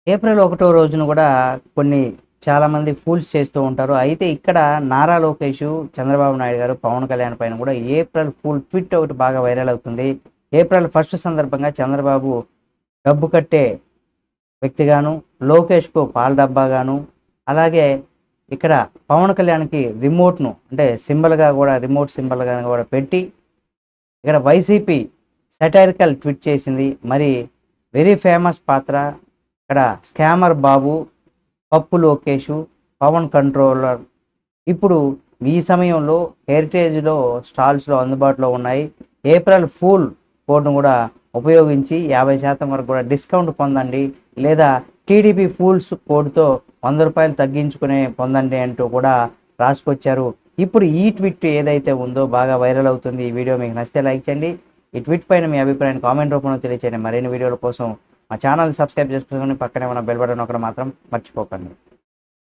April 1 రోజున గూడా కొన్ని చాలామంది ఫూల్స్ చేస్తూ ఉంటారు. అయితే ఇక్కడ నారా లోకేష్, చంద్రబాబు నాయుడు గారు, పవన్ కళ్యాణ్ పైన గూడా ఏప్రిల్ ఫూల్ ట్వీట్ ఒకటి బాగా వైరల్ అవుతుంది. ఏప్రిల్ 1 సందర్భంగా చంద్రబాబు డబ్బు కట్టే వ్యక్తిగాను, లోకేష్‌కు పాల డబ్బాగాను, అలాగే ఇక్కడ పవన్ కళ్యాణ్‌కి రిమోట్‌ను అంటే సింబల్‌గా గూడా రిమోట్ సింబల్‌గా గూడా పెట్టి ఇక్కడ వైసీపీ సటైరికల్ ట్వీట్ చేసింది. మరి వెరీ ఫేమస్ పాత్ర ఇక్కడ స్కామర్ బాబు, పప్పు లోకేషు, పవన్ కంట్రోలర్. ఇప్పుడు ఈ సమయంలో హెరిటేజ్‌లో స్టాల్స్‌లో అందుబాటులో ఉన్నాయి. ఏప్రిల్ ఫూల్ కోడ్‌ను కూడా ఉపయోగించి 50% వరకు కూడా డిస్కౌంట్ పొందండి. లేదా టీడీపీ ఫూల్స్ కోడ్‌తో రూ. 100 తగ్గించుకునే పొందండి అంటూ కూడా రాసుకొచ్చారు. ఇప్పుడు ఈ ట్వీట్ ఏదైతే ఉందో బాగా వైరల్ అవుతుంది. ఈ వీడియో మీకు నచ్చితే లైక్ చేయండి. ఈ ట్వీట్ పైన మీ అభిప్రాయాన్ని కామెంట్ రూపంలో తెలియచేయండి. మరిన్ని వీడియోల కోసం మా ఛానల్‌ని సబ్స్క్రైబ్ చేసుకొని పక్కనే ఉన్న బెల్ బటన్ నొక్కడం మాత్రం మర్చిపోకండి.